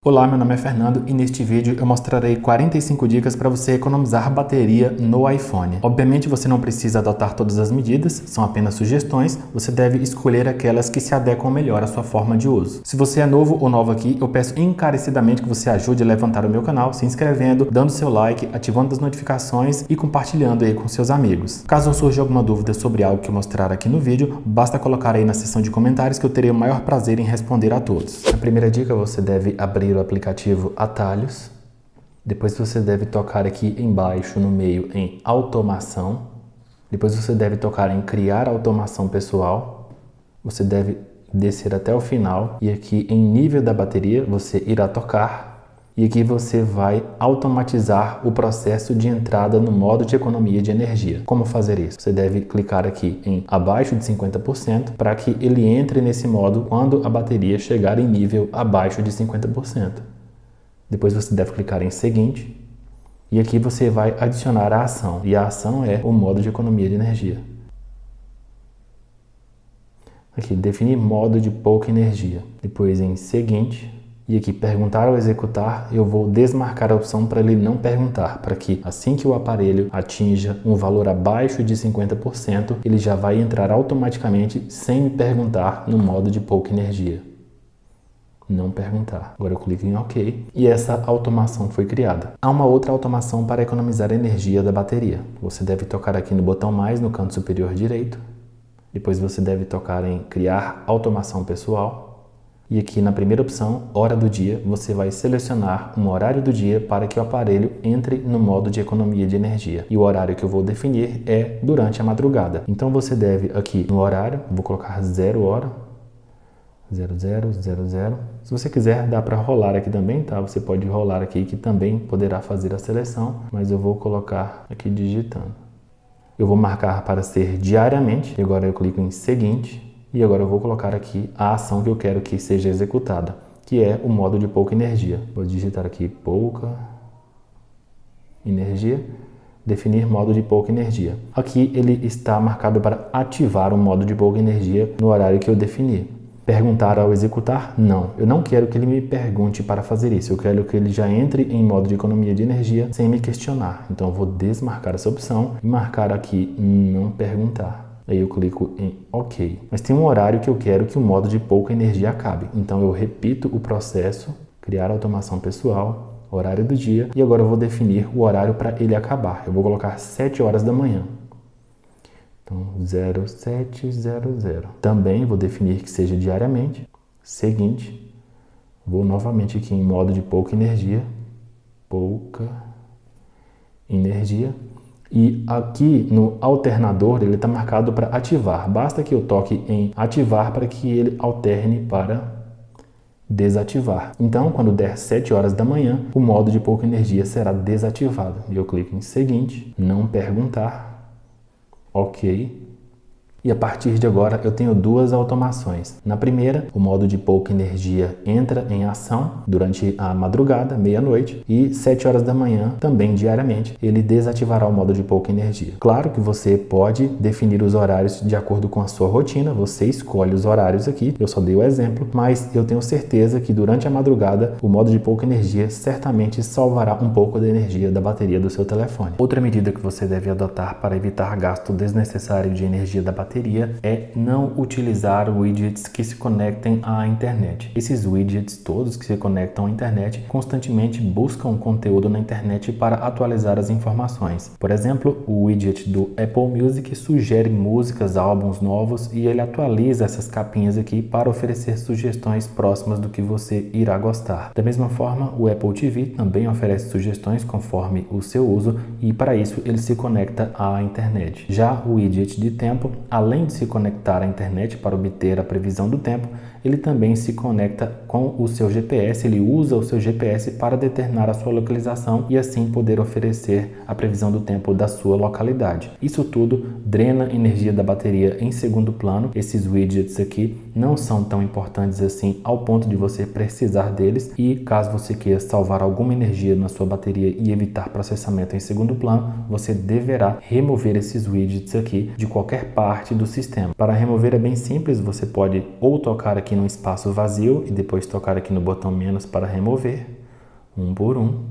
Olá, meu nome é Fernando e neste vídeo eu mostrarei 45 dicas para você economizar bateria no iPhone. Obviamente você não precisa adotar todas as medidas, são apenas sugestões, você deve escolher aquelas que se adequam melhor à sua forma de uso. Se você é novo ou nova aqui, eu peço encarecidamente que você ajude a levantar o meu canal, se inscrevendo, dando seu like, ativando as notificações e compartilhando aí com seus amigos. Caso surja alguma dúvida sobre algo que eu mostrar aqui no vídeo, basta colocar aí na seção de comentários que eu terei o maior prazer em responder a todos. A primeira dica, você deve abrir o aplicativo Atalhos. Depois você deve tocar aqui embaixo no meio em automação. Depois você deve tocar em criar automação pessoal. Você deve descer até o final e aqui em nível da bateria você irá tocar e aqui você vai automatizar o processo de entrada no modo de economia de energia. Como fazer isso? Você deve clicar aqui em abaixo de 50% para que ele entre nesse modo quando a bateria chegar em nível abaixo de 50%. Depois você deve clicar em seguinte e aqui você vai adicionar a ação e a ação é o modo de economia de energia. Aqui, definir modo de pouca energia. Depois em seguinte e aqui perguntar ou executar, eu vou desmarcar a opção para ele não perguntar, para que assim que o aparelho atinja um valor abaixo de 50%, ele já vai entrar automaticamente sem me perguntar no modo de pouca energia. Não perguntar. Agora eu clico em OK e essa automação foi criada. Há uma outra automação para economizar a energia da bateria. Você deve tocar aqui no botão mais no canto superior direito. Depois você deve tocar em criar automação pessoal. E aqui na primeira opção, hora do dia, você vai selecionar um horário do dia para que o aparelho entre no modo de economia de energia. E o horário que eu vou definir é durante a madrugada. Então você deve aqui no horário, vou colocar 0 hora. 0000. Se você quiser, dá para rolar aqui também, tá? Você pode rolar aqui que também poderá fazer a seleção, mas eu vou colocar aqui digitando. Eu vou marcar para ser diariamente, e agora eu clico em seguinte, e agora eu vou colocar aqui a ação que eu quero que seja executada, que é o modo de pouca energia. Vou digitar aqui pouca energia, definir modo de pouca energia. Aqui ele está marcado para ativar o modo de pouca energia no horário que eu defini. Perguntar ao executar? Não. Eu não quero que ele me pergunte para fazer isso. Eu quero que ele já entre em modo de economia de energia sem me questionar. Então eu vou desmarcar essa opção e marcar aqui não perguntar. Aí eu clico em OK. Mas tem um horário que eu quero que o modo de pouca energia acabe. Então eu repito o processo, criar automação pessoal, horário do dia e agora eu vou definir o horário para ele acabar. Eu vou colocar 7 horas da manhã. Então, 0700. Também vou definir que seja diariamente. Seguinte, vou novamente aqui em modo de pouca energia. Pouca energia. E aqui no alternador ele está marcado para ativar. Basta que eu toque em ativar para que ele alterne para desativar. Então, quando der 7 horas da manhã, o modo de pouca energia será desativado. E eu clico em seguinte, não perguntar. OK. E a partir de agora eu tenho duas automações. Na primeira, o modo de pouca energia entra em ação durante a madrugada, meia-noite, e 7 horas da manhã, também diariamente, ele desativará o modo de pouca energia. Claro que você pode definir os horários de acordo com a sua rotina, você escolhe os horários aqui, eu só dei o exemplo, mas eu tenho certeza que durante a madrugada, o modo de pouca energia certamente salvará um pouco da energia da bateria do seu telefone. Outra medida que você deve adotar para evitar gasto desnecessário de energia da bateria é não utilizar widgets que se conectem à internet. Esses widgets todos que se conectam à internet constantemente buscam conteúdo na internet para atualizar as informações. Por exemplo, o widget do Apple Music sugere músicas, álbuns novos e ele atualiza essas capinhas aqui para oferecer sugestões próximas do que você irá gostar. Da mesma forma, o Apple TV também oferece sugestões conforme o seu uso e para isso ele se conecta à internet. Já o widget de tempo, além de se conectar à internet para obter a previsão do tempo, ele também se conecta com o seu GPS, ele usa o seu GPS para determinar a sua localização e assim poder oferecer a previsão do tempo da sua localidade. Isso tudo drena energia da bateria em segundo plano. Esses widgets aqui não são tão importantes assim ao ponto de você precisar deles e caso você queira salvar alguma energia na sua bateria e evitar processamento em segundo plano, você deverá remover esses widgets aqui de qualquer parte do sistema. Para remover é bem simples, você pode ou tocar aqui aqui no espaço vazio e depois tocar aqui no botão menos para remover, um por um.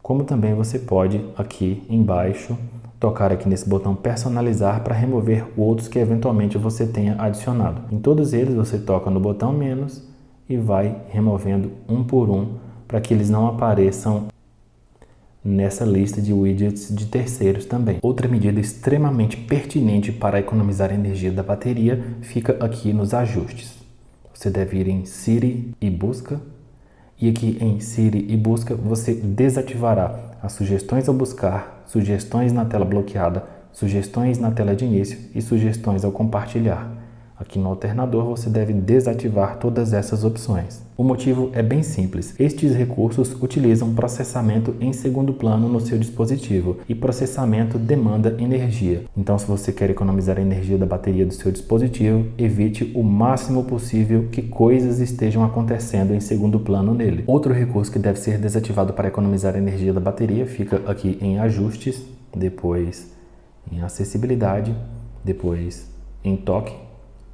Como também você pode aqui embaixo tocar aqui nesse botão personalizar para remover outros que eventualmente você tenha adicionado. Em todos eles você toca no botão menos e vai removendo um por um para que eles não apareçam nessa lista de widgets de terceiros também. Outra medida extremamente pertinente para economizar a energia da bateria fica aqui nos ajustes. Você deve ir em Siri e Busca, e aqui em Siri e Busca você desativará as sugestões ao buscar, sugestões na tela bloqueada, sugestões na tela de início e sugestões ao compartilhar. Aqui no alternador você deve desativar todas essas opções. O motivo é bem simples. Estes recursos utilizam processamento em segundo plano no seu dispositivo e processamento demanda energia. Então, se você quer economizar a energia da bateria do seu dispositivo, evite o máximo possível que coisas estejam acontecendo em segundo plano nele. Outro recurso que deve ser desativado para economizar a energia da bateria fica aqui em Ajustes, depois em Acessibilidade, depois em Toque,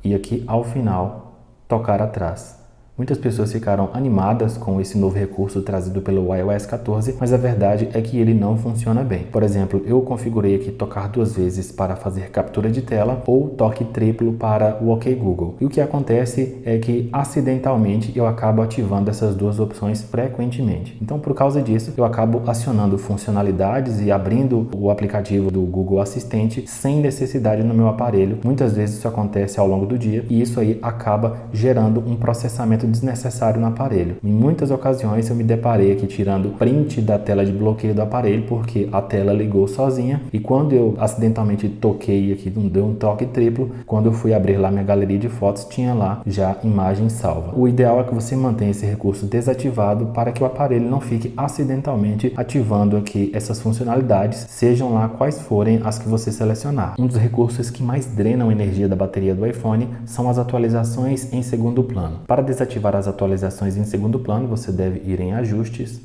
e aqui ao final, tocar atrás. Muitas pessoas ficaram animadas com esse novo recurso trazido pelo iOS 14, mas a verdade é que ele não funciona bem. Por exemplo, eu configurei aqui tocar 2 vezes para fazer captura de tela ou toque triplo para o OK Google. E o que acontece é que acidentalmente eu acabo ativando essas 2 opções frequentemente. Então, por causa disso, eu acabo acionando funcionalidades e abrindo o aplicativo do Google Assistente sem necessidade no meu aparelho. Muitas vezes isso acontece ao longo do dia e isso aí acaba gerando um processamento desnecessário no aparelho. Em muitas ocasiões eu me deparei aqui tirando print da tela de bloqueio do aparelho porque a tela ligou sozinha e quando eu acidentalmente toquei aqui, deu um toque triplo, quando eu fui abrir lá minha galeria de fotos tinha lá já imagem salva. O ideal é que você mantenha esse recurso desativado para que o aparelho não fique acidentalmente ativando aqui essas funcionalidades, sejam lá quais forem as que você selecionar. Um dos recursos que mais drenam a energia da bateria do iPhone são as atualizações em segundo plano. Para desativar as atualizações em segundo plano, você deve ir em Ajustes,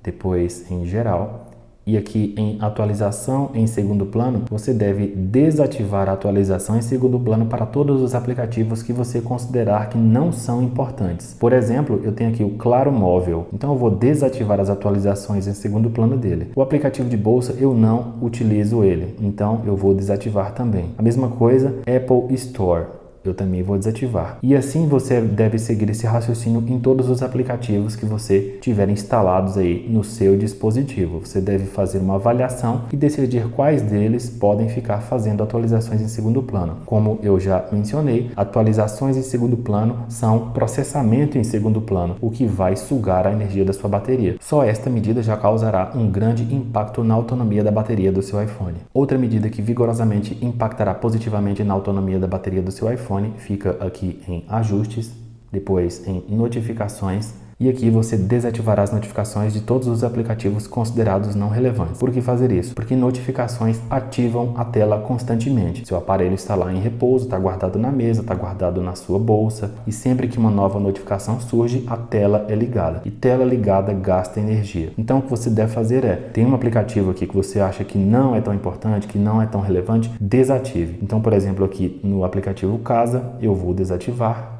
depois em Geral, e aqui em Atualização em segundo plano, você deve desativar a atualização em segundo plano para todos os aplicativos que você considerar que não são importantes. Por exemplo, eu tenho aqui o Claro Móvel, então eu vou desativar as atualizações em segundo plano dele. O aplicativo de bolsa eu não utilizo ele, então eu vou desativar também. A mesma coisa, Apple Store. Eu também vou desativar. E assim você deve seguir esse raciocínio em todos os aplicativos que você tiver instalados aí no seu dispositivo. Você deve fazer uma avaliação e decidir quais deles podem ficar fazendo atualizações em segundo plano. Como eu já mencionei, atualizações em segundo plano são processamento em segundo plano, o que vai sugar a energia da sua bateria. Só esta medida já causará um grande impacto na autonomia da bateria do seu iPhone. Outra medida que vigorosamente impactará positivamente na autonomia da bateria do seu iPhone fica aqui em Ajustes, depois em Notificações, e aqui você desativará as notificações de todos os aplicativos considerados não relevantes. Por que fazer isso? Porque notificações ativam a tela constantemente. Seu aparelho está lá em repouso, está guardado na mesa, está guardado na sua bolsa e sempre que uma nova notificação surge, a tela é ligada. E tela ligada gasta energia. Então o que você deve fazer é, tem um aplicativo aqui que você acha que não é tão importante, que não é tão relevante, desative. Então, por exemplo, aqui no aplicativo Casa, eu vou desativar.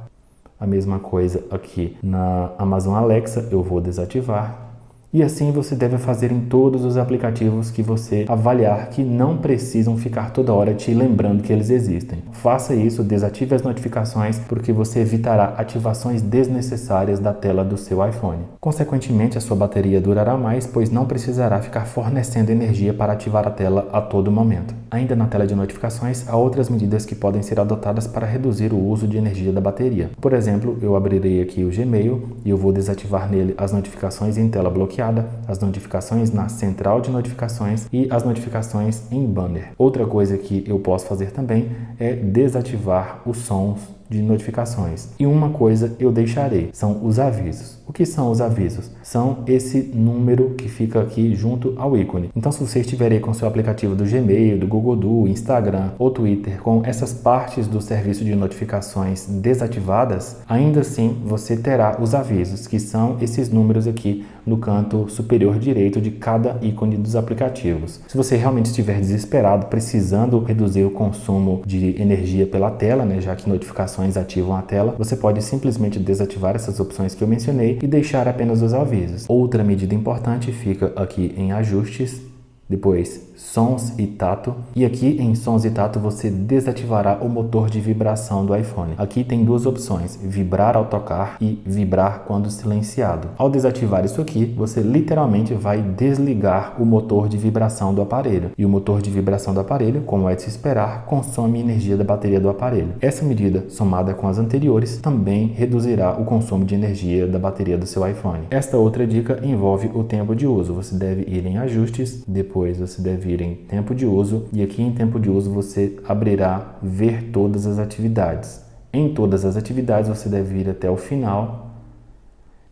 A mesma coisa aqui na Amazon Alexa, eu vou desativar. E assim você deve fazer em todos os aplicativos que você avaliar que não precisam ficar toda hora te lembrando que eles existem. Faça isso, desative as notificações, porque você evitará ativações desnecessárias da tela do seu iPhone. Consequentemente, a sua bateria durará mais, pois não precisará ficar fornecendo energia para ativar a tela a todo momento. Ainda na tela de notificações, há outras medidas que podem ser adotadas para reduzir o uso de energia da bateria. Por exemplo, eu abrirei aqui o Gmail e eu vou desativar nele as notificações em tela bloqueada, as notificações na central de notificações e as notificações em banner. Outra coisa que eu posso fazer também é desativar os sons de notificações. E uma coisa eu deixarei, são os avisos. O que são os avisos? São esse número que fica aqui junto ao ícone. Então, se você estiver aí com seu aplicativo do Gmail, do Google Do, Instagram ou Twitter com essas partes do serviço de notificações desativadas, ainda assim você terá os avisos, que são esses números aqui no canto superior direito de cada ícone dos aplicativos. Se você realmente estiver desesperado, precisando reduzir o consumo de energia pela tela, já que notificações notificações ativam a tela, você pode simplesmente desativar essas opções que eu mencionei e deixar apenas os avisos. Outra medida importante fica aqui em ajustes, depois sons e tato, e aqui em sons e tato você desativará o motor de vibração do iPhone. Aqui tem duas opções, vibrar ao tocar e vibrar quando silenciado. Ao desativar isso aqui, você literalmente vai desligar o motor de vibração do aparelho, e o motor de vibração do aparelho, como é de se esperar, consome energia da bateria do aparelho. Essa medida, somada com as anteriores, também reduzirá o consumo de energia da bateria do seu iPhone. Esta outra dica envolve o tempo de uso. Você deve ir em ajustes, depois você deve ir em tempo de uso, e aqui em tempo de uso você abrirá ver todas as atividades. Em todas as atividades você deve ir até o final,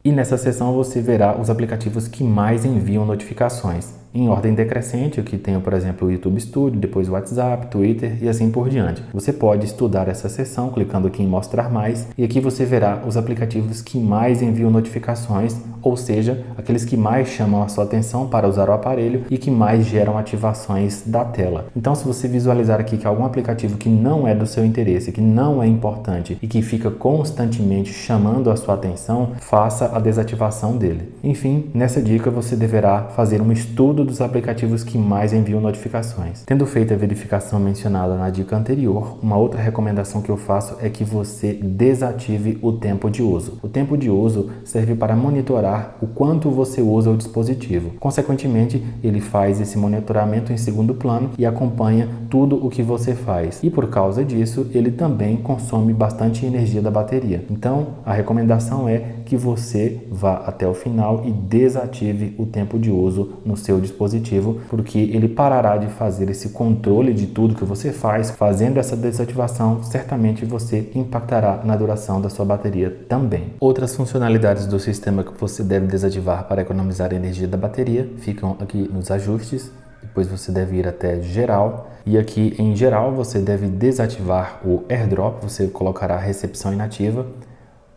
e nessa seção você verá os aplicativos que mais enviam notificações. Em ordem decrescente, aqui tenho, por exemplo, o YouTube Studio, depois o WhatsApp, Twitter e assim por diante. Você pode estudar essa seção clicando aqui em mostrar mais, e aqui você verá os aplicativos que mais enviam notificações, ou seja, aqueles que mais chamam a sua atenção para usar o aparelho e que mais geram ativações da tela. Então, se você visualizar aqui que algum aplicativo que não é do seu interesse, que não é importante e que fica constantemente chamando a sua atenção, faça a desativação dele. Enfim, nessa dica você deverá fazer um estudo dos aplicativos que mais enviam notificações. Tendo feito a verificação mencionada na dica anterior, uma outra recomendação que eu faço é que você desative o tempo de uso. O tempo de uso serve para monitorar o quanto você usa o dispositivo. Consequentemente, ele faz esse monitoramento em segundo plano e acompanha tudo o que você faz. E por causa disso, ele também consome bastante energia da bateria. Então, a recomendação é que você vá até o final e desative o tempo de uso no seu dispositivo, porque ele parará de fazer esse controle de tudo que você faz. Fazendo essa desativação, certamente você impactará na duração da sua bateria também. Outras funcionalidades do sistema que você deve desativar para economizar a energia da bateria ficam aqui nos ajustes, depois você deve ir até geral, e aqui em geral você deve desativar o AirDrop, você colocará a recepção inativa.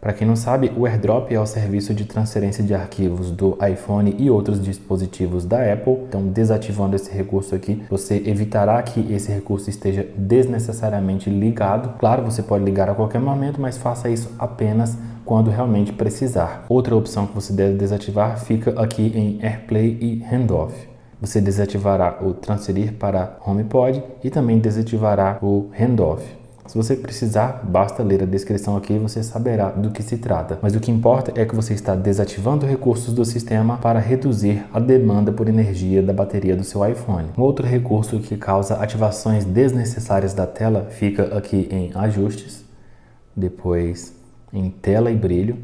Para quem não sabe, o AirDrop é o serviço de transferência de arquivos do iPhone e outros dispositivos da Apple. Então, desativando esse recurso aqui, você evitará que esse recurso esteja desnecessariamente ligado. Claro, você pode ligar a qualquer momento, mas faça isso apenas quando realmente precisar. Outra opção que você deve desativar fica aqui em AirPlay e Handoff. Você desativará o transferir para HomePod e também desativará o Handoff. Se você precisar, basta ler a descrição aqui e você saberá do que se trata. Mas o que importa é que você está desativando recursos do sistema para reduzir a demanda por energia da bateria do seu iPhone. Um outro recurso que causa ativações desnecessárias da tela fica aqui em ajustes, depois em tela e brilho.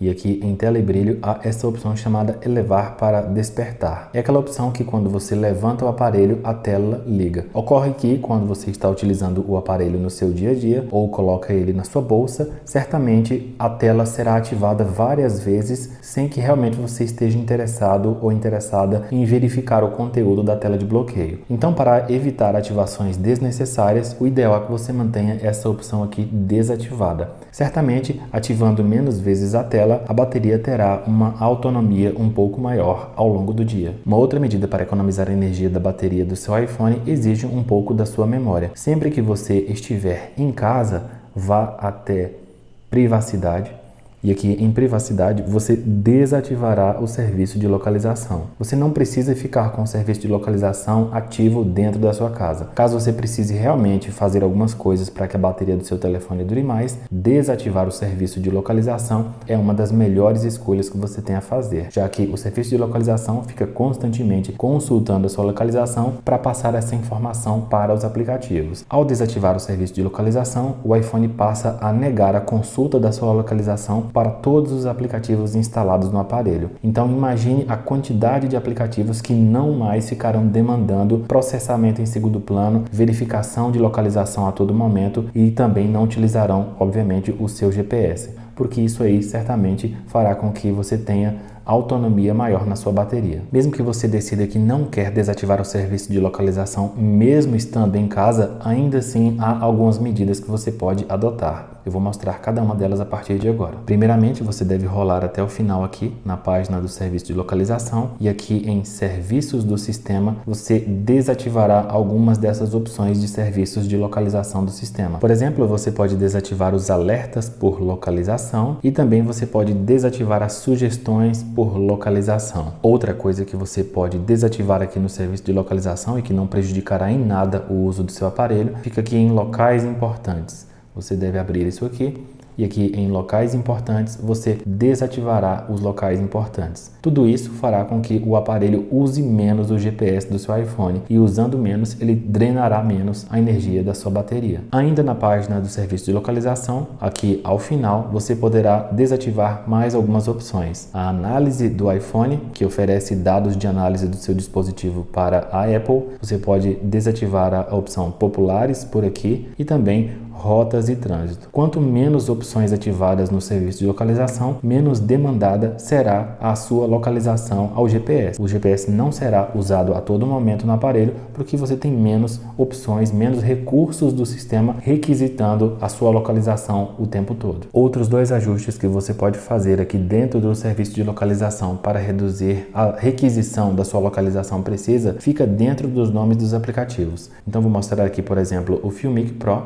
E aqui em tela e brilho há essa opção chamada elevar para despertar. É aquela opção que quando você levanta o aparelho, a tela liga. Ocorre que quando você está utilizando o aparelho no seu dia a dia ou coloca ele na sua bolsa, certamente a tela será ativada várias vezes sem que realmente você esteja interessado ou interessada em verificar o conteúdo da tela de bloqueio. Então, para evitar ativações desnecessárias, o ideal é que você mantenha essa opção aqui desativada. Certamente, ativando menos vezes a tela, a bateria terá uma autonomia um pouco maior ao longo do dia. Uma outra medida para economizar a energia da bateria do seu iPhone exige um pouco da sua memória. Sempre que você estiver em casa, vá até privacidade. E aqui em privacidade, você desativará o serviço de localização. Você não precisa ficar com o serviço de localização ativo dentro da sua casa. Caso você precise realmente fazer algumas coisas para que a bateria do seu telefone dure mais, desativar o serviço de localização é uma das melhores escolhas que você tem a fazer, já que o serviço de localização fica constantemente consultando a sua localização para passar essa informação para os aplicativos. Ao desativar o serviço de localização, o iPhone passa a negar a consulta da sua localização para todos os aplicativos instalados no aparelho. Então imagine a quantidade de aplicativos que não mais ficarão demandando processamento em segundo plano, verificação de localização a todo momento e também não utilizarão, obviamente, o seu GPS, porque isso aí certamente fará com que você tenha autonomia maior na sua bateria. Mesmo que você decida que não quer desativar o serviço de localização mesmo estando em casa, ainda assim há algumas medidas que você pode adotar. Eu vou mostrar cada uma delas a partir de agora. Primeiramente, você deve rolar até o final aqui na página do serviço de localização e aqui em serviços do sistema você desativará algumas dessas opções de serviços de localização do sistema. Por exemplo, você pode desativar os alertas por localização e também você pode desativar as sugestões por localização. Outra coisa que você pode desativar aqui no serviço de localização e que não prejudicará em nada o uso do seu aparelho, fica aqui em locais importantes. Você deve abrir isso aqui e aqui em locais importantes você desativará os locais importantes. Tudo isso fará com que o aparelho use menos o GPS do seu iPhone e usando menos ele drenará menos a energia da sua bateria. Ainda na página do serviço de localização, aqui ao final você poderá desativar mais algumas opções. A análise do iPhone, que oferece dados de análise do seu dispositivo para a Apple, você pode desativar a opção populares por aqui e também rotas e trânsito. Quanto menos opções ativadas no serviço de localização, menos demandada será a sua localização ao GPS. O GPS não será usado a todo momento no aparelho, porque você tem menos opções, menos recursos do sistema requisitando a sua localização o tempo todo. Outros dois ajustes que você pode fazer aqui dentro do serviço de localização para reduzir a requisição da sua localização precisa, fica dentro dos nomes dos aplicativos. Então vou mostrar aqui, por exemplo, o Filmic Pro.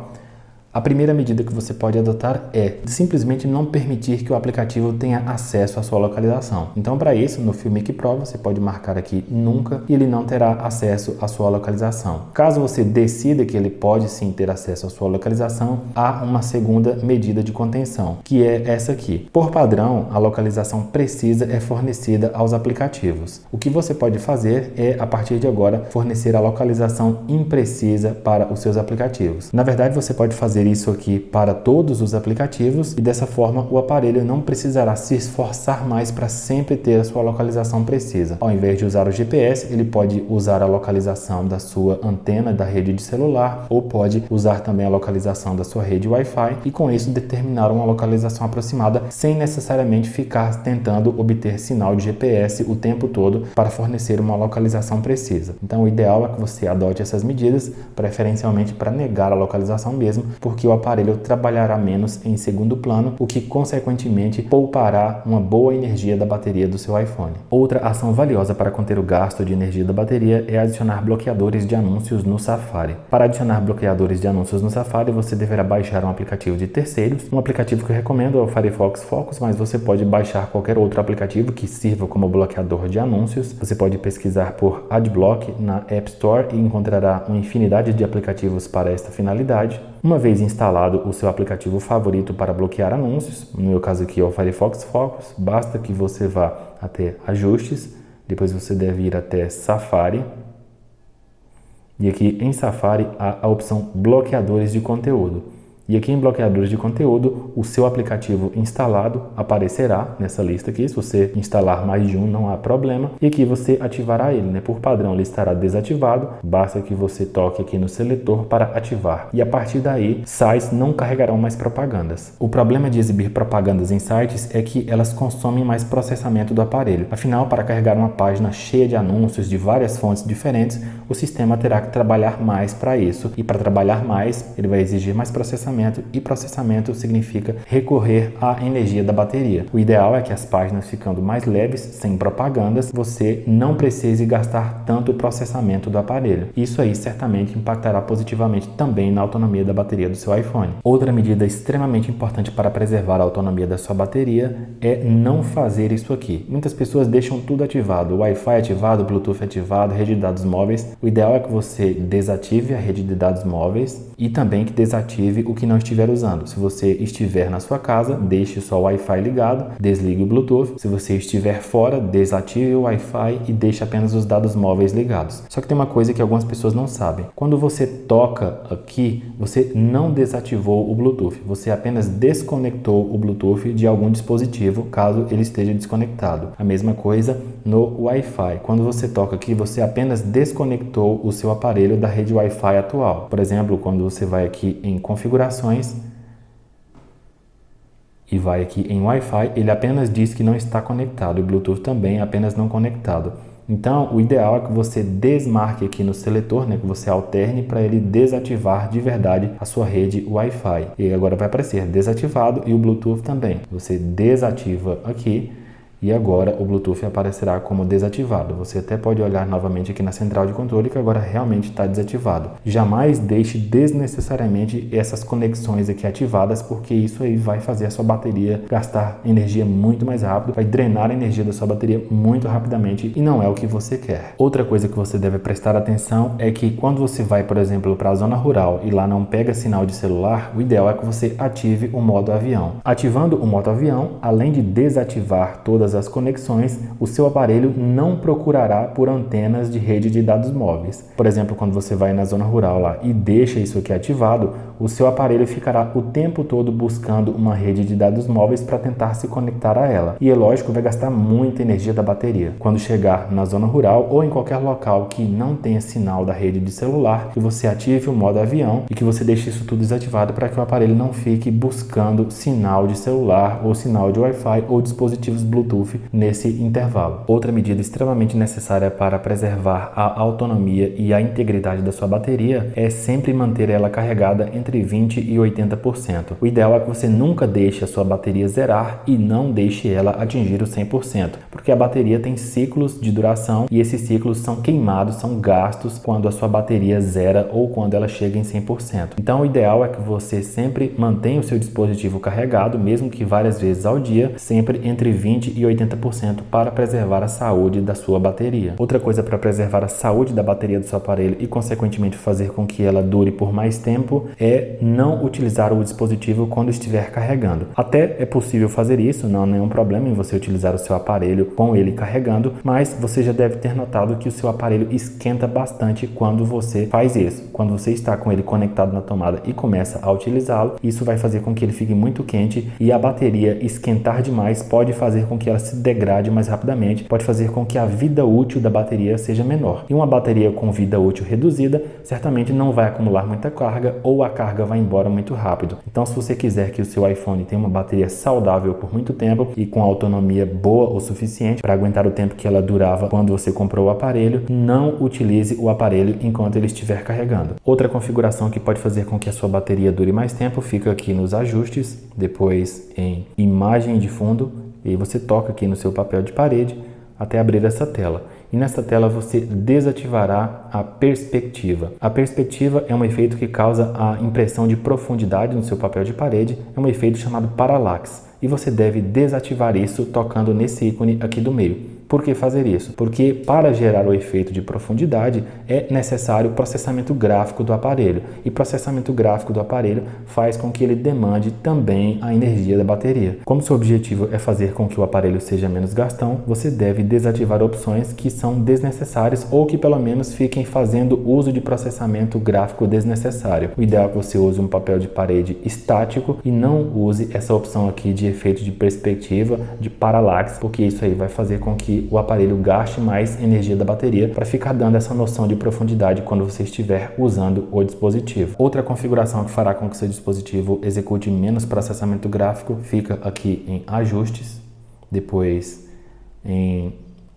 A primeira medida que você pode adotar é simplesmente não permitir que o aplicativo tenha acesso à sua localização. Então, para isso, no Filmic Pro, você pode marcar aqui nunca e ele não terá acesso à sua localização. Caso você decida que ele pode sim ter acesso à sua localização, há uma segunda medida de contenção, que é essa aqui. Por padrão, a localização precisa é fornecida aos aplicativos. O que você pode fazer é, a partir de agora, fornecer a localização imprecisa para os seus aplicativos. Na verdade, você pode fazer isso aqui para todos os aplicativos e dessa forma o aparelho não precisará se esforçar mais para sempre ter a sua localização precisa. Ao invés de usar o GPS, ele pode usar a localização da sua antena da rede de celular ou pode usar também a localização da sua rede Wi-Fi e com isso determinar uma localização aproximada sem necessariamente ficar tentando obter sinal de GPS o tempo todo para fornecer uma localização precisa. Então o ideal é que você adote essas medidas, preferencialmente para negar a localização mesmo, porque o aparelho trabalhará menos em segundo plano, o que consequentemente poupará uma boa energia da bateria do seu iPhone. Outra ação valiosa para conter o gasto de energia da bateria é adicionar bloqueadores de anúncios no Safari. Para adicionar bloqueadores de anúncios no Safari, você deverá baixar um aplicativo de terceiros. Um aplicativo que eu recomendo é o Firefox Focus, mas você pode baixar qualquer outro aplicativo que sirva como bloqueador de anúncios. Você pode pesquisar por Adblock na App Store e encontrará uma infinidade de aplicativos para esta finalidade. Uma vez instalado o seu aplicativo favorito para bloquear anúncios, no meu caso aqui é o Firefox Focus, basta que você vá até Ajustes, depois você deve ir até Safari, e aqui em Safari há a opção Bloqueadores de conteúdo. E aqui em bloqueadores de conteúdo, o seu aplicativo instalado aparecerá nessa lista aqui. Se você instalar mais de um, não há problema. E aqui você ativará ele, Por padrão, ele estará desativado. Basta que você toque aqui no seletor para ativar. E a partir daí, sites não carregarão mais propagandas. O problema de exibir propagandas em sites é que elas consomem mais processamento do aparelho. Afinal, para carregar uma página cheia de anúncios de várias fontes diferentes, o sistema terá que trabalhar mais para isso. E para trabalhar mais, ele vai exigir mais processamento. E processamento significa recorrer à energia da bateria. O ideal é que as páginas ficando mais leves, sem propagandas, você não precise gastar tanto o processamento do aparelho. Isso aí certamente impactará positivamente também na autonomia da bateria do seu iPhone. Outra medida extremamente importante para preservar a autonomia da sua bateria é não fazer isso aqui. Muitas pessoas deixam tudo ativado, o Wi-Fi ativado, o Bluetooth ativado, rede de dados móveis. O ideal é que você desative a rede de dados móveis e também que desative o que não estiver usando. Se você estiver na sua casa, deixe só o Wi-Fi ligado, desligue o Bluetooth. Se você estiver fora, desative o Wi-Fi e deixe apenas os dados móveis ligados. Só que tem uma coisa que algumas pessoas não sabem. Quando você toca aqui, você não desativou o Bluetooth. Você apenas desconectou o Bluetooth de algum dispositivo, caso ele esteja desconectado. A mesma coisa no Wi-Fi. Quando você toca aqui, você apenas desconectou o seu aparelho da rede Wi-Fi atual. Por exemplo, quando você vai aqui em configurações e vai aqui em Wi-Fi, ele apenas diz que não está conectado, e o Bluetooth também apenas não conectado. Então, o ideal é que você desmarque aqui no seletor, né, que você alterne para ele desativar de verdade a sua rede Wi-Fi. E agora vai aparecer desativado e o Bluetooth também. Você desativa aqui e agora o Bluetooth aparecerá como desativado. Você até pode olhar novamente aqui na central de controle que agora realmente está desativado. Jamais deixe desnecessariamente essas conexões aqui ativadas, porque isso aí vai fazer a sua bateria gastar energia muito mais rápido, vai drenar a energia da sua bateria muito rapidamente e não é o que você quer. Outra coisa que você deve prestar atenção é que quando você vai, por exemplo, para a zona rural e lá não pega sinal de celular, o ideal é que você ative o modo avião. Ativando o modo avião, além de desativar todas as conexões, o seu aparelho não procurará por antenas de rede de dados móveis. Por exemplo, quando você vai na zona rural lá e deixa isso aqui ativado, o seu aparelho ficará o tempo todo buscando uma rede de dados móveis para tentar se conectar a ela. E é lógico, vai gastar muita energia da bateria. Quando chegar na zona rural ou em qualquer local que não tenha sinal da rede de celular, que você ative o modo avião e que você deixe isso tudo desativado para que o aparelho não fique buscando sinal de celular ou sinal de Wi-Fi ou dispositivos Bluetooth nesse intervalo. Outra medida extremamente necessária para preservar a autonomia e a integridade da sua bateria é sempre manter ela carregada entre 20% e 80%. O ideal é que você nunca deixe a sua bateria zerar e não deixe ela atingir o 100%, porque a bateria tem ciclos de duração e esses ciclos são queimados, são gastos quando a sua bateria zera ou quando ela chega em 100%. Então o ideal é que você sempre mantenha o seu dispositivo carregado, mesmo que várias vezes ao dia, sempre entre 20% e 80% para preservar a saúde da sua bateria. Outra coisa para preservar a saúde da bateria do seu aparelho e consequentemente fazer com que ela dure por mais tempo é não utilizar o dispositivo quando estiver carregando. Até é possível fazer isso, não há nenhum problema em você utilizar o seu aparelho com ele carregando, mas você já deve ter notado que o seu aparelho esquenta bastante quando você faz isso. Quando você está com ele conectado na tomada e começa a utilizá-lo, isso vai fazer com que ele fique muito quente e a bateria esquentar demais pode fazer com que ela se degrade mais rapidamente, pode fazer com que a vida útil da bateria seja menor. E uma bateria com vida útil reduzida certamente não vai acumular muita carga ou a carga vai embora muito rápido. Então, se você quiser que o seu iPhone tenha uma bateria saudável por muito tempo e com autonomia boa o suficiente para aguentar o tempo que ela durava quando você comprou o aparelho, não utilize o aparelho enquanto ele estiver carregando. Outra configuração que pode fazer com que a sua bateria dure mais tempo fica aqui nos ajustes, depois em imagem de fundo, e você toca aqui no seu papel de parede até abrir essa tela. E nessa tela você desativará a perspectiva. A perspectiva é um efeito que causa a impressão de profundidade no seu papel de parede, é um efeito chamado parallax. E você deve desativar isso tocando nesse ícone aqui do meio. Por que fazer isso? Porque para gerar o efeito de profundidade é necessário processamento gráfico do aparelho. E processamento gráfico do aparelho faz com que ele demande também a energia da bateria. Como seu objetivo é fazer com que o aparelho seja menos gastão, você deve desativar opções que são desnecessárias ou que pelo menos fiquem fazendo uso de processamento gráfico desnecessário. O ideal é que você use um papel de parede estático e não use essa opção aqui de efeito de perspectiva, de parallax, porque isso aí vai fazer com que o aparelho gaste mais energia da bateria para ficar dando essa noção de profundidade quando você estiver usando o dispositivo. Outra configuração que fará com que seu dispositivo execute menos processamento gráfico fica aqui em ajustes, depois em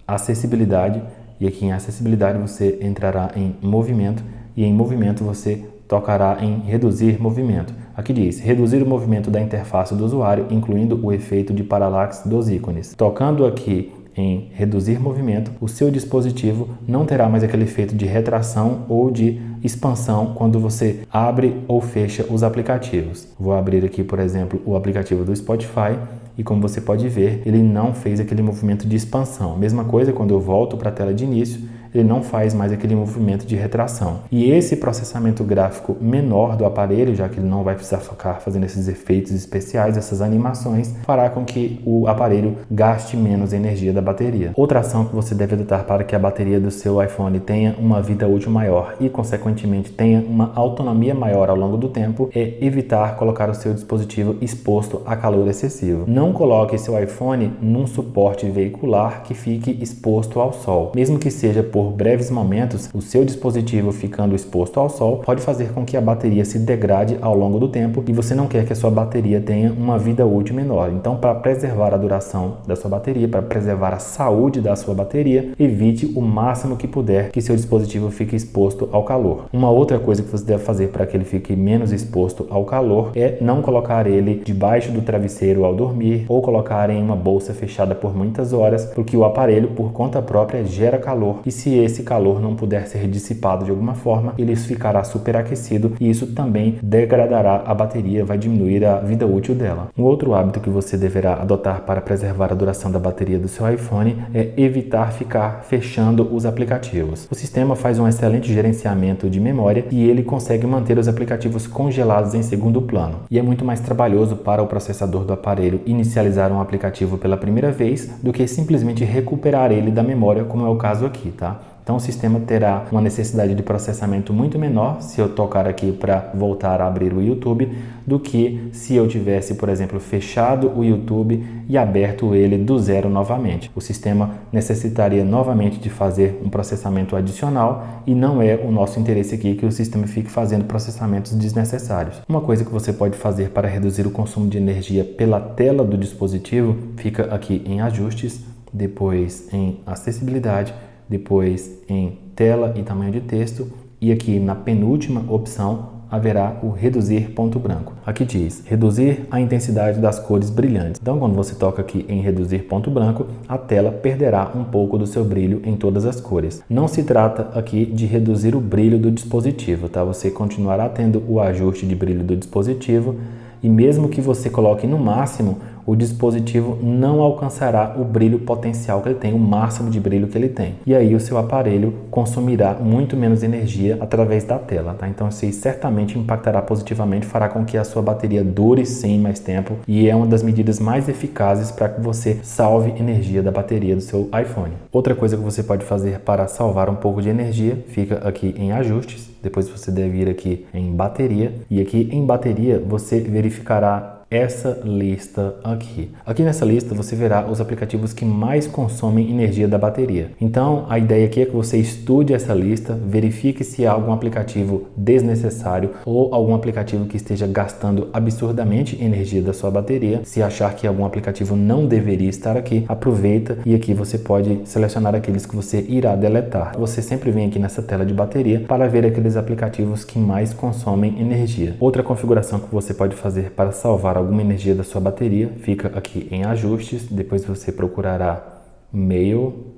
acessibilidade e aqui em acessibilidade você entrará em movimento e em movimento você tocará em reduzir movimento. Aqui diz reduzir o movimento da interface do usuário, incluindo o efeito de parallax dos ícones. Tocando aqui em reduzir movimento, o seu dispositivo não terá mais aquele efeito de retração ou de expansão quando você abre ou fecha os aplicativos. Vou abrir aqui, por exemplo, o aplicativo do Spotify e como você pode ver, ele não fez aquele movimento de expansão. Mesma coisa quando eu volto para a tela de início, ele não faz mais aquele movimento de retração. E esse processamento gráfico menor do aparelho, já que ele não vai precisar ficar fazendo esses efeitos especiais, essas animações, fará com que o aparelho gaste menos energia da bateria. Outra ação que você deve adotar para que a bateria do seu iPhone tenha uma vida útil maior e, consequentemente, tenha uma autonomia maior ao longo do tempo é evitar colocar o seu dispositivo exposto a calor excessivo. Não coloque seu iPhone num suporte veicular que fique exposto ao sol, mesmo que seja por por breves momentos, o seu dispositivo ficando exposto ao sol pode fazer com que a bateria se degrade ao longo do tempo e você não quer que a sua bateria tenha uma vida útil menor. Então, para preservar a duração da sua bateria, para preservar a saúde da sua bateria, evite o máximo que puder que seu dispositivo fique exposto ao calor. Uma outra coisa que você deve fazer para que ele fique menos exposto ao calor é não colocar ele debaixo do travesseiro ao dormir ou colocar em uma bolsa fechada por muitas horas, porque o aparelho, por conta própria, gera calor e se esse calor não puder ser dissipado de alguma forma, ele ficará superaquecido e isso também degradará a bateria, vai diminuir a vida útil dela. Um outro hábito que você deverá adotar para preservar a duração da bateria do seu iPhone é evitar ficar fechando os aplicativos. O sistema faz um excelente gerenciamento de memória e ele consegue manter os aplicativos congelados em segundo plano. E é muito mais trabalhoso para o processador do aparelho inicializar um aplicativo pela primeira vez do que simplesmente recuperar ele da memória, como é o caso aqui, tá? Então o sistema terá uma necessidade de processamento muito menor se eu tocar aqui para voltar a abrir o YouTube do que se eu tivesse, por exemplo, fechado o YouTube e aberto ele do zero novamente. O sistema necessitaria novamente de fazer um processamento adicional e não é o nosso interesse aqui que o sistema fique fazendo processamentos desnecessários. Uma coisa que você pode fazer para reduzir o consumo de energia pela tela do dispositivo fica aqui em ajustes, depois em acessibilidade, depois em tela e tamanho de texto e aqui na penúltima opção haverá o reduzir ponto branco. Aqui diz reduzir a intensidade das cores brilhantes. Então quando você toca aqui em reduzir ponto branco, a tela perderá um pouco do seu brilho em todas as cores. Não se trata aqui de reduzir o brilho do dispositivo, tá? Você continuará tendo o ajuste de brilho do dispositivo e mesmo que você coloque no máximo, o dispositivo não alcançará o brilho potencial que ele tem, o máximo de brilho que ele tem. E aí o seu aparelho consumirá muito menos energia através da tela, tá? Então isso aí certamente impactará positivamente, fará com que a sua bateria dure sim mais tempo e é uma das medidas mais eficazes para que você salve energia da bateria do seu iPhone. Outra coisa que você pode fazer para salvar um pouco de energia, fica aqui em ajustes, depois você deve ir aqui em bateria e aqui em bateria você verificará essa lista aqui. Aqui nessa lista você verá os aplicativos que mais consomem energia da bateria. Então a ideia aqui é que você estude essa lista, verifique se há algum aplicativo desnecessário ou algum aplicativo que esteja gastando absurdamente energia da sua bateria. Se achar que algum aplicativo não deveria estar aqui, aproveita e aqui você pode selecionar aqueles que você irá deletar. Você sempre vem aqui nessa tela de bateria para ver aqueles aplicativos que mais consomem energia. Outra configuração que você pode fazer para salvar alguma energia da sua bateria, fica aqui em ajustes, depois você procurará mail,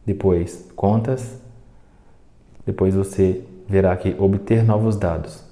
depois contas, depois você verá aqui obter novos dados.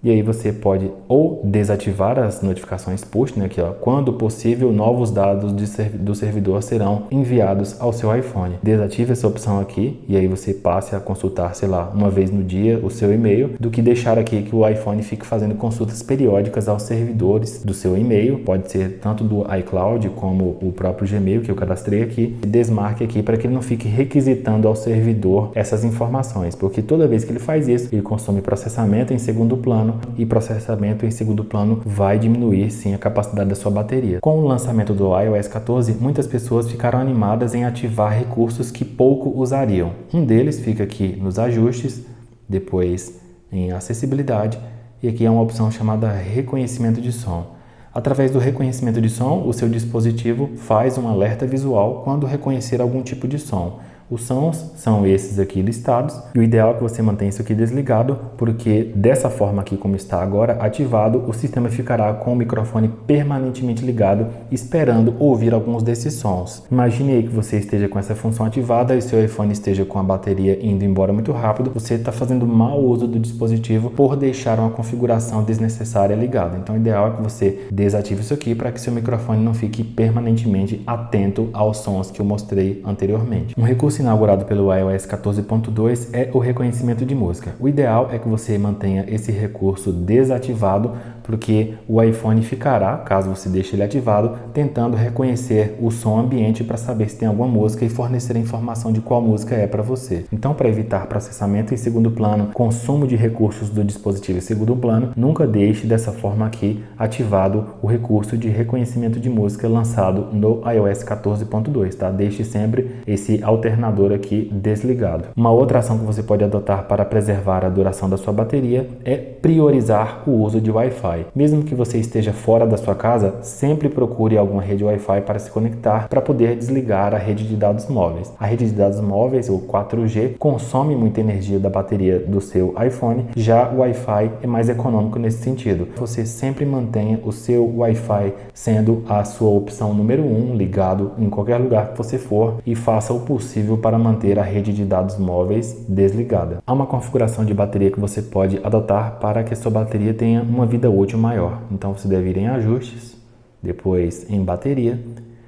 E aí você pode ou desativar as notificações push, né, aqui, ó, quando possível, novos dados do servidor serão enviados ao seu iPhone. Desative essa opção aqui e aí você passe a consultar, sei lá, uma vez no dia o seu e-mail, do que deixar aqui que o iPhone fique fazendo consultas periódicas aos servidores do seu e-mail. Pode ser tanto do iCloud como o próprio Gmail que eu cadastrei aqui. Desmarque aqui para que ele não fique requisitando ao servidor essas informações, porque toda vez que ele faz isso, ele consome processamento em segundo plano e processamento em segundo plano vai diminuir sim a capacidade da sua bateria. Com o lançamento do iOS 14, muitas pessoas ficaram animadas em ativar recursos que pouco usariam. Um deles fica aqui nos ajustes, depois em acessibilidade e aqui é uma opção chamada reconhecimento de som. Através do reconhecimento de som, o seu dispositivo faz um alerta visual quando reconhecer algum tipo de som. Os sons são esses aqui listados e o ideal é que você mantenha isso aqui desligado, porque dessa forma aqui como está agora ativado, o sistema ficará com o microfone permanentemente ligado, esperando ouvir alguns desses sons. Imagine aí que você esteja com essa função ativada e seu iPhone esteja com a bateria indo embora muito rápido, você está fazendo mau uso do dispositivo por deixar uma configuração desnecessária ligada. Então o ideal é que você desative isso aqui para que seu microfone não fique permanentemente atento aos sons que eu mostrei anteriormente. Um recurso inaugurado pelo iOS 14.2 é o reconhecimento de música. O ideal é que você mantenha esse recurso desativado porque o iPhone ficará, caso você deixe ele ativado, tentando reconhecer o som ambiente para saber se tem alguma música e fornecer a informação de qual música é para você. Então, para evitar processamento em segundo plano, consumo de recursos do dispositivo em segundo plano, nunca deixe dessa forma aqui ativado o recurso de reconhecimento de música lançado no iOS 14.2, tá? Deixe sempre esse alternador aqui desligado. Uma outra ação que você pode adotar para preservar a duração da sua bateria é priorizar o uso de Wi-Fi. Mesmo que você esteja fora da sua casa, sempre procure alguma rede Wi-Fi para se conectar para poder desligar a rede de dados móveis. A rede de dados móveis, ou 4G, consome muita energia da bateria do seu iPhone, já o Wi-Fi é mais econômico nesse sentido. Você sempre mantenha o seu Wi-Fi sendo a sua opção número 1, ligado em qualquer lugar que você for, e faça o possível para manter a rede de dados móveis desligada. Há uma configuração de bateria que você pode adotar para que a sua bateria tenha uma vida útil maior. Então você deve ir em ajustes, depois em bateria,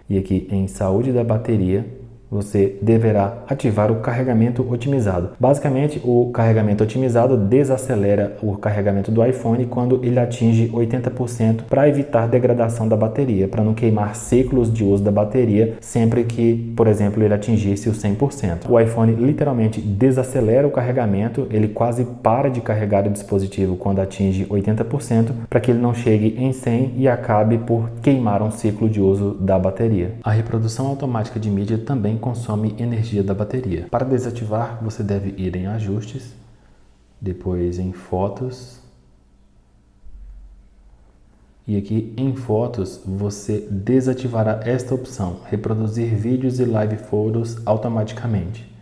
e aqui em saúde da bateria você deverá ativar o carregamento otimizado. Basicamente, o carregamento otimizado desacelera o carregamento do iPhone quando ele atinge 80% para evitar degradação da bateria, para não queimar ciclos de uso da bateria sempre que, por exemplo, ele atingisse os 100%. O iPhone literalmente desacelera o carregamento, ele quase para de carregar o dispositivo quando atinge 80%, para que ele não chegue em 100% e acabe por queimar um ciclo de uso da bateria. A reprodução automática de mídia também consome energia da bateria. Para desativar, você deve ir em ajustes, depois em fotos, e aqui em fotos você desativará esta opção, reproduzir vídeos e live photos automaticamente.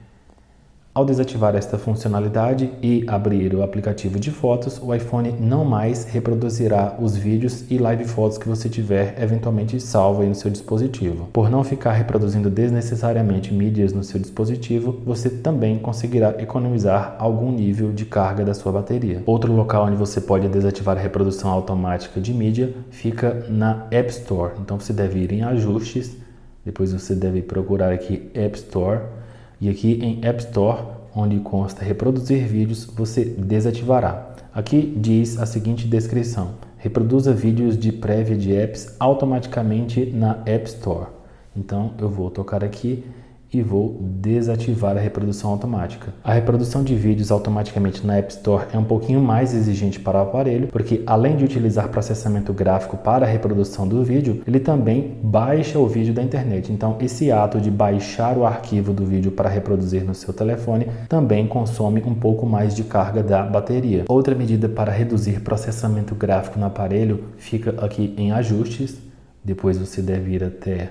Ao desativar esta funcionalidade e abrir o aplicativo de fotos, o iPhone não mais reproduzirá os vídeos e live fotos que você tiver eventualmente salvo aí no seu dispositivo. Por não ficar reproduzindo desnecessariamente mídias no seu dispositivo, você também conseguirá economizar algum nível de carga da sua bateria. Outro local onde você pode desativar a reprodução automática de mídia fica na App Store. Então você deve ir em ajustes, depois você deve procurar aqui App Store, e aqui em App Store, onde consta reproduzir vídeos, você desativará. Aqui diz a seguinte descrição: reproduza vídeos de prévia de apps automaticamente na App Store. Então eu vou tocar aqui e vou desativar a reprodução automática. A reprodução de vídeos automaticamente na App Store é um pouquinho mais exigente para o aparelho, porque além de utilizar processamento gráfico para a reprodução do vídeo, ele também baixa o vídeo da internet. Então esse ato de baixar o arquivo do vídeo para reproduzir no seu telefone também consome um pouco mais de carga da bateria. Outra medida para reduzir processamento gráfico no aparelho fica aqui em ajustes, depois você deve ir até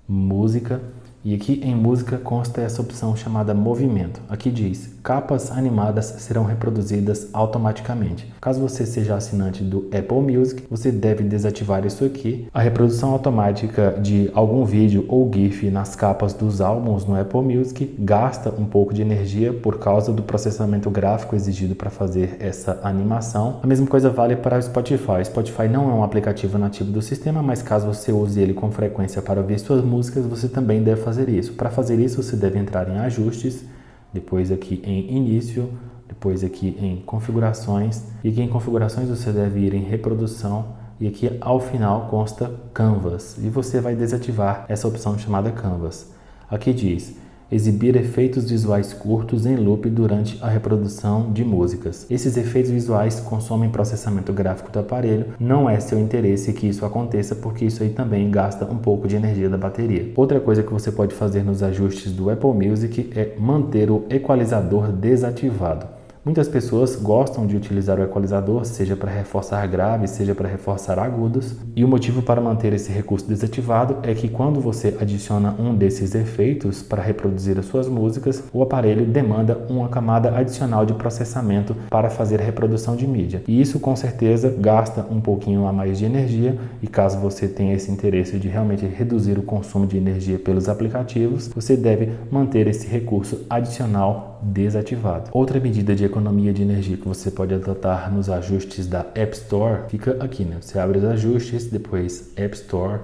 música, e aqui em música consta essa opção chamada movimento. Aqui diz: capas animadas serão reproduzidas automaticamente. Caso você seja assinante do Apple Music, você deve desativar isso aqui. A reprodução automática de algum vídeo ou GIF nas capas dos álbuns no Apple Music gasta um pouco de energia por causa do processamento gráfico exigido para fazer essa animação. A mesma coisa vale para o Spotify. O Spotify não é um aplicativo nativo do sistema, mas caso você use ele com frequência para ouvir suas músicas, você também deve fazer isso. Para fazer isso, você deve entrar em ajustes, depois aqui em início, depois aqui em configurações, e aqui em configurações você deve ir em reprodução, e aqui ao final consta Canvas, e você vai desativar essa opção chamada Canvas. Aqui diz: exibir efeitos visuais curtos em loop durante a reprodução de músicas. Esses efeitos visuais consomem processamento gráfico do aparelho. Não é seu interesse que isso aconteça, porque isso aí também gasta um pouco de energia da bateria. Outra coisa que você pode fazer nos ajustes do Apple Music é manter o equalizador desativado. Muitas pessoas gostam de utilizar o equalizador, seja para reforçar graves, seja para reforçar agudos. E o motivo para manter esse recurso desativado é que quando você adiciona um desses efeitos para reproduzir as suas músicas, o aparelho demanda uma camada adicional de processamento para fazer a reprodução de mídia. E isso com certeza gasta um pouquinho a mais de energia, e caso você tenha esse interesse de realmente reduzir o consumo de energia pelos aplicativos, você deve manter esse recurso adicional desativado. Outra medida de economia de energia que você pode adotar nos ajustes da App Store fica aqui, né? Você abre os ajustes, depois App Store,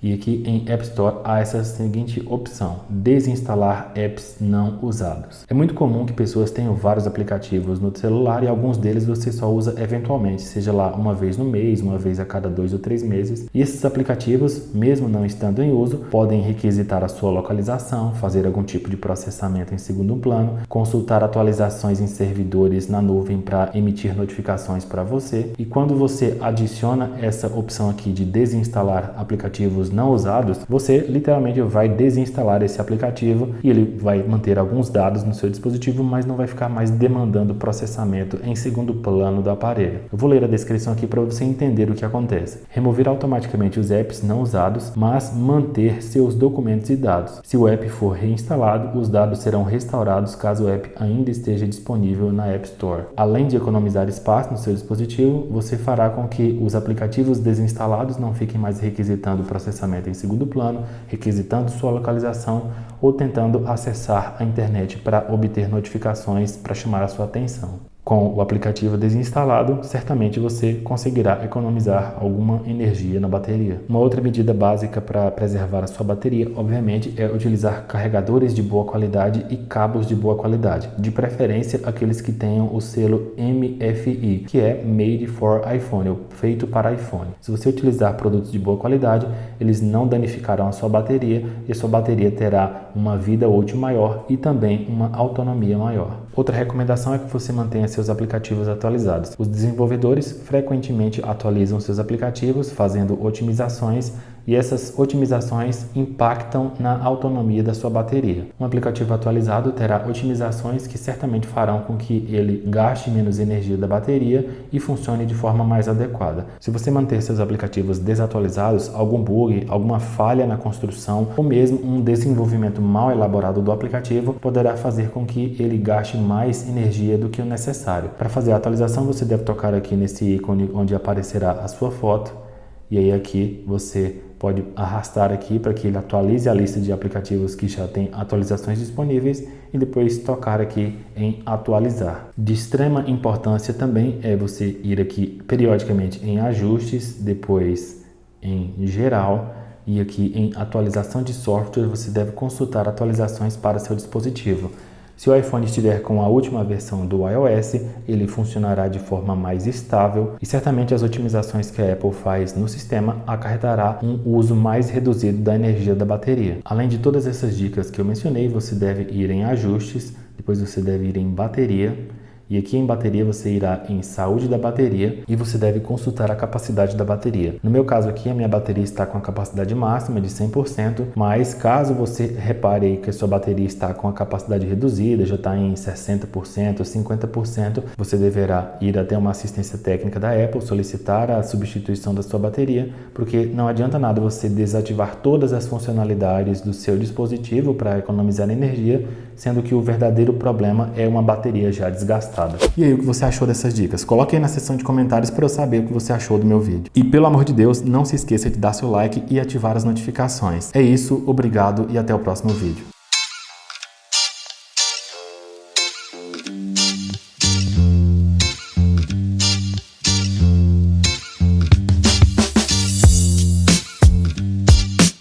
E aqui em App Store há essa seguinte opção: desinstalar apps não usados. É muito comum que pessoas tenham vários aplicativos no celular e alguns deles você só usa eventualmente, seja lá uma vez no mês, uma vez a cada 2 ou 3 meses. E esses aplicativos, mesmo não estando em uso, podem requisitar a sua localização, fazer algum tipo de processamento em segundo plano, consultar atualizações em servidores na nuvem para emitir notificações para você. E quando você adiciona essa opção aqui de desinstalar aplicativos não usados, você literalmente vai desinstalar esse aplicativo e ele vai manter alguns dados no seu dispositivo, mas não vai ficar mais demandando processamento em segundo plano do aparelho. Eu vou ler a descrição aqui para você entender o que acontece. Remover automaticamente os apps não usados, mas manter seus documentos e dados. Se o app for reinstalado, os dados serão restaurados caso o app ainda esteja disponível na App Store. Além de economizar espaço no seu dispositivo, você fará com que os aplicativos desinstalados não fiquem mais requisitando processamento em segundo plano, requisitando sua localização ou tentando acessar a internet para obter notificações para chamar a sua atenção. Com o aplicativo desinstalado, certamente você conseguirá economizar alguma energia na bateria. Uma outra medida básica para preservar a sua bateria, obviamente, é utilizar carregadores de boa qualidade e cabos de boa qualidade, de preferência aqueles que tenham o selo MFI, que é Made for iPhone, feito para iPhone. Se você utilizar produtos de boa qualidade, eles não danificarão a sua bateria e a sua bateria terá uma vida útil maior e também uma autonomia maior. Outra recomendação é que você mantenha seus aplicativos atualizados. Os desenvolvedores frequentemente atualizam seus aplicativos, fazendo otimizações, e essas otimizações impactam na autonomia da sua bateria. Um aplicativo atualizado terá otimizações que certamente farão com que ele gaste menos energia da bateria e funcione de forma mais adequada. Se você manter seus aplicativos desatualizados, algum bug, alguma falha na construção ou mesmo um desenvolvimento mal elaborado do aplicativo poderá fazer com que ele gaste mais energia do que o necessário. Para fazer a atualização, você deve tocar aqui nesse ícone onde aparecerá a sua foto, e aí aqui você pode arrastar aqui para que ele atualize a lista de aplicativos que já tem atualizações disponíveis e depois tocar aqui em atualizar. De extrema importância também é você ir aqui periodicamente em ajustes, depois em geral, e aqui em atualização de software você deve consultar atualizações para seu dispositivo. Se o iPhone estiver com a última versão do iOS, ele funcionará de forma mais estável e certamente as otimizações que a Apple faz no sistema acarretará um uso mais reduzido da energia da bateria. Além de todas essas dicas que eu mencionei, você deve ir em ajustes, depois você deve ir em bateria, e aqui em bateria você irá em saúde da bateria e você deve consultar a capacidade da bateria. No meu caso aqui, a minha bateria está com a capacidade máxima de 100%, mas caso você repare aí que a sua bateria está com a capacidade reduzida, já está em 60%, 50%, você deverá ir até uma assistência técnica da Apple, solicitar a substituição da sua bateria, porque não adianta nada você desativar todas as funcionalidades do seu dispositivo para economizar energia, sendo que o verdadeiro problema é uma bateria já desgastada. E aí, o que você achou dessas dicas? Coloque aí na seção de comentários para eu saber o que você achou do meu vídeo. E pelo amor de Deus, não se esqueça de dar seu like e ativar as notificações. É isso, obrigado e até o próximo vídeo.